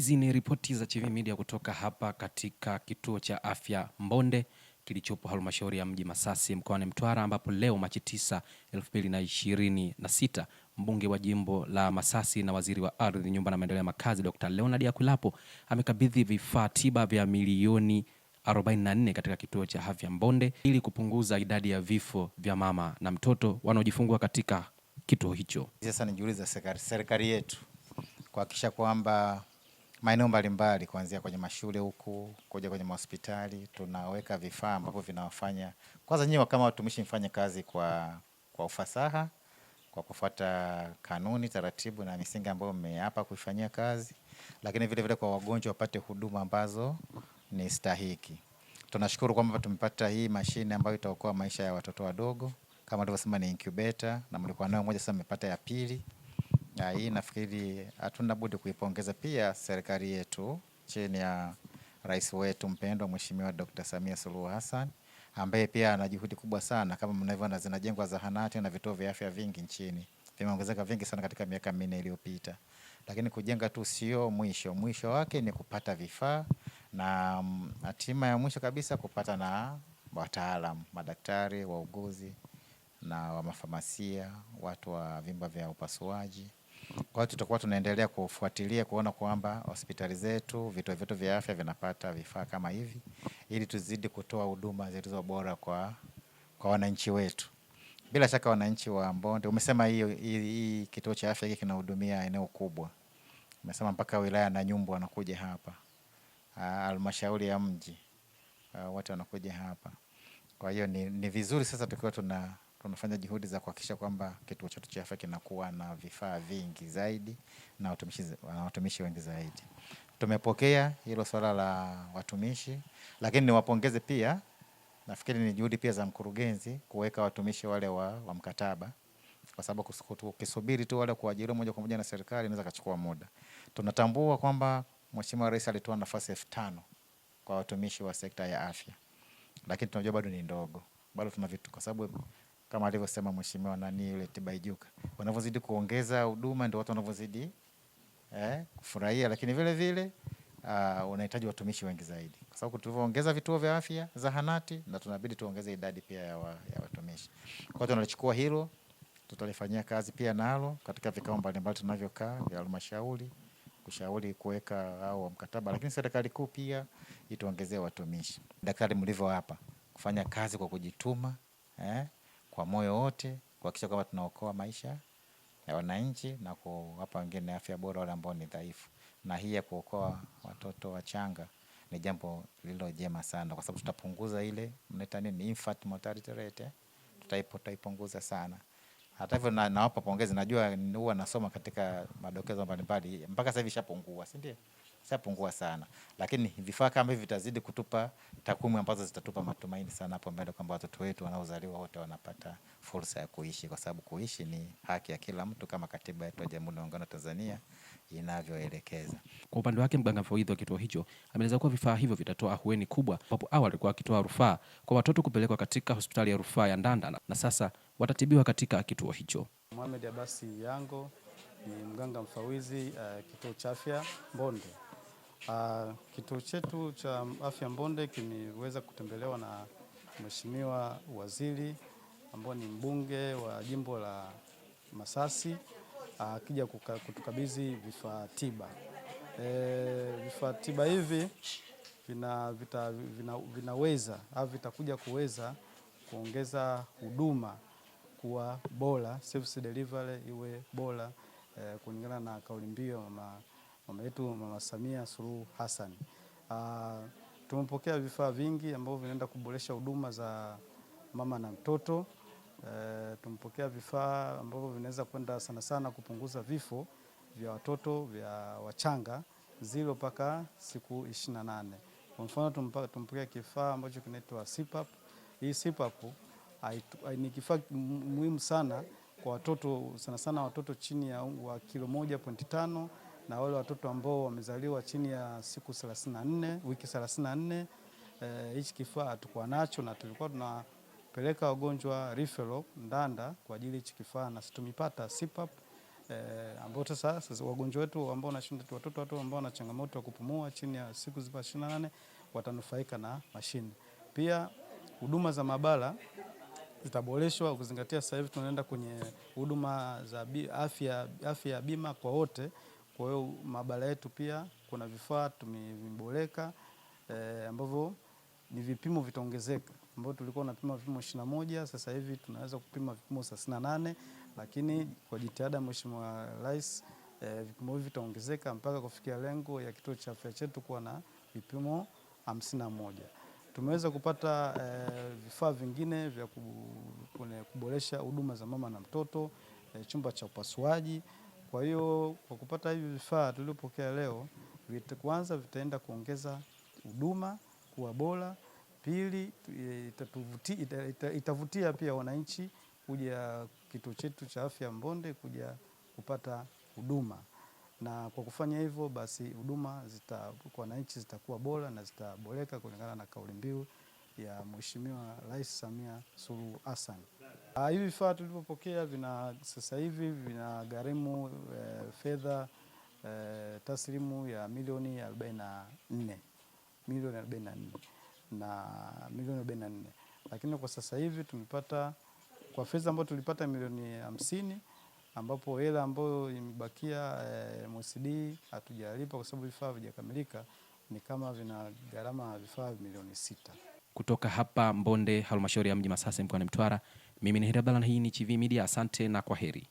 Hizi ni ripoti za Chivihi Media kutoka hapa katika kituo cha afya Mbonde kilichopo halmashauri ya mji Masasi mkoani Mtwara, ambapo leo Machi 9, 2026 mbunge wa jimbo la Masasi na waziri wa ardhi, nyumba na maendeleo ya makazi Dr. Leonard Akwilapo amekabidhi vifaa tiba vya milioni 44 katika kituo cha afya Mbonde ili kupunguza idadi ya vifo vya mama na mtoto wanaojifungua katika kituo hicho. Sasa ni juhudi za serikali yetu kuhakikisha kwamba maeneo mbalimbali kuanzia kwenye mashule huku kuja kwenye hospitali tunaweka vifaa ambavyo vinawafanya kwanza nyinyi kama watumishi mfanye kazi kwa ufasaha, kwa kufuata kanuni, taratibu na misingi ambayo mmeapa kuifanyia kazi, lakini vile vile kwa wagonjwa wapate huduma ambazo ni stahiki. Tunashukuru kwamba tumepata hii mashine ambayo itaokoa maisha ya watoto wadogo kama nilivyosema, ni incubator na mlikuwa nayo moja, sasa mmepata ya pili. Na hii nafikiri hatuna budi kuipongeza pia serikali yetu chini ya rais wetu mpendwa Mheshimiwa Dr. Samia Suluhu Hassan, ambaye pia ana juhudi kubwa sana. Kama mnavyoona zinajengwa zahanati na vituo vya afya vingi nchini, vimeongezeka vingi sana katika miaka 4 iliyopita. Lakini kujenga tu sio mwisho, mwisho wake ni kupata vifaa na hatima ya mwisho kabisa kupata na wataalamu, madaktari, wauguzi na wa mafamasia, watu wa vyumba vya upasuaji. Kwa hiyo tutakuwa tunaendelea kufuatilia kuona kwamba hospitali zetu, vituo vyetu vya afya vinapata vifaa kama hivi ili tuzidi kutoa huduma zilizo bora kwa wananchi wetu. Bila shaka wananchi wa Mbonde, umesema hii kituo cha afya hiki kinahudumia eneo kubwa. Umesema mpaka wilaya na Nyumbu wanakuja hapa. Halmashauri ya mji watu wanakuja hapa. Kwa hiyo ni vizuri sasa tukiwa tunafanya juhudi za kuhakikisha kwamba kituo chetu cha afya kinakuwa na vifaa vingi zaidi na watumishi wengi zaidi. Tumepokea hilo swala la watumishi, lakini niwapongeze pia, nafikiri ni juhudi pia za mkurugenzi kuweka watumishi wale wa mkataba, kwa sababu ukisubiri tu wale kuajiriwa moja kwa moja na serikali inaweza kuchukua muda. Tunatambua kwamba Mheshimiwa Rais alitoa nafasi 5,000 kwa watumishi wa sekta ya afya, lakini tunajua bado ni ndogo, bado tuna vitu, kwa sababu kama alivyosema Mheshimiwa yule Tibaijuka, wanavyozidi kuongeza huduma ndio watu wanavyozidi kufurahia, lakini vile vile unahitaji watumishi wengi zaidi, kwa sababu tulivyoongeza vituo vya afya, zahanati, na tunabidi tuongeze idadi pia ya watumishi. Kwa hiyo tunalichukua hilo, tutalifanyia kazi pia nalo katika vikao mbalimbali tunavyokaa vya halmashauri, kushauri kuweka au mkataba, lakini serikali kuu pia ituongezee watumishi. Daktari mlivyo hapa kufanya kazi kwa kujituma, kwa moyo wote, kuhakikisha kwamba tunaokoa maisha ya wananchi na kuwapa wengine afya bora wale ambao ni dhaifu. Na hii ya kuokoa watoto wachanga ni jambo lililo jema sana, kwa sababu tutapunguza ile mnaita nini, infant mortality rate, tutaipunguza sana. Hata hivyo nawapa pongezi, najua huwa nasoma katika madokezo mbalimbali, mpaka sasa hivi shapungua, si ndio? Shapungua sana, lakini vifaa kama hivi vitazidi kutupa takwimu ambazo zitatupa matumaini sana hapo mbele kwamba watoto wetu wanaozaliwa wote wanapata fursa ya kuishi, kwa sababu kuishi ni haki ya kila mtu kama katiba yetu ya Jamhuri ya Muungano wa Tanzania inavyoelekeza. Kwa upande wake mganga mfawidhi wa kituo hicho ameeleza kuwa vifaa hivyo vitatoa ahueni kubwa. Hapo awali alikuwa akitoa rufaa kwa watoto kupelekwa katika hospitali ya rufaa ya Ndanda na sasa watatibiwa katika kituo hicho. Mohamed Abasi Yango ni mganga mfawidhi kituo cha afya Mbonde. Kituo chetu cha afya Mbonde kimeweza kutembelewa na Mheshimiwa Waziri ambao ni mbunge wa jimbo la Masasi, akija kutukabidhi vifaa tiba. Vifaa tiba hivi vinaweza au vitakuja kuweza kuongeza huduma kuwa bora, service delivery iwe bora, kulingana na kauli mbiu mama yetu Mama Samia Suluhu Hassan. Tumepokea vifaa vingi ambavyo vinaenda kuboresha huduma za mama na mtoto. Tumepokea vifaa ambavyo vinaweza kwenda sana sana kupunguza vifo vya watoto vya wachanga 0 mpaka siku 28. Kwa mfano tumepokea kifaa ambacho kinaitwa CPAP. Hii CPAP ni kifaa muhimu sana kwa watoto, sana sana watoto chini ya kilo 1.5 na wale watoto ambao wamezaliwa chini ya siku 34, wiki 34. Hichi kifaa tulikuwa nacho na tulikuwa tunapeleka wagonjwa referral Ndanda kwa ajili hichi kifaa, na tumepata CPAP ambao sasa wagonjwa wetu ambao wanashinda, watoto ambao wana changamoto ya kupumua chini ya siku 28 watanufaika na mashine. Pia huduma za maabara zitaboreshwa ukizingatia sasa hivi tunaenda kwenye huduma za afya ya bima kwa wote. Kwa hiyo maabara yetu pia kuna vifaa tumeviboreka ambavyo ni vipimo vitaongezeka, ambao tulikuwa tunapima vipimo 21, sasa hivi tunaweza kupima vipimo 38, lakini kwa jitihada Mheshimiwa Rais vipimo hivi vitaongezeka mpaka kufikia lengo ya kituo cha afya chetu kuwa na vipimo 51. Tumeweza kupata vifaa vingine vya kuboresha huduma za mama na mtoto, chumba cha upasuaji. Kwa hiyo kwa kupata hivi vifaa tulivyopokea leo, kwanza vitaenda kuongeza huduma kuwa bora. Pili, itavutia pia wananchi kuja kituo chetu cha afya Mbonde kuja kupata huduma, na kwa kufanya hivyo basi huduma kwa wananchi zitakuwa bora na zitaboreka kulingana na kauli mbiu ya Mheshimiwa Rais Samia Suluhu Hassan. Hivi vifaa tulivyopokea sasa hivi vina gharimu fedha taslimu ya milioni 44, lakini kwa sasa hivi tumepata kwa fedha ambayo tulipata milioni 50, ambapo hela ambayo imebakia MSD hatujalipa kwa sababu vifaa havijakamilika, ni kama vina gharama ya vifaa milioni 6. Kutoka hapa Mbonde, halmashauri ya mji Masasi mkoani Mtwara, mimi ni Heri Abdalla na hii ni Chivihi Media. Asante na kwaheri.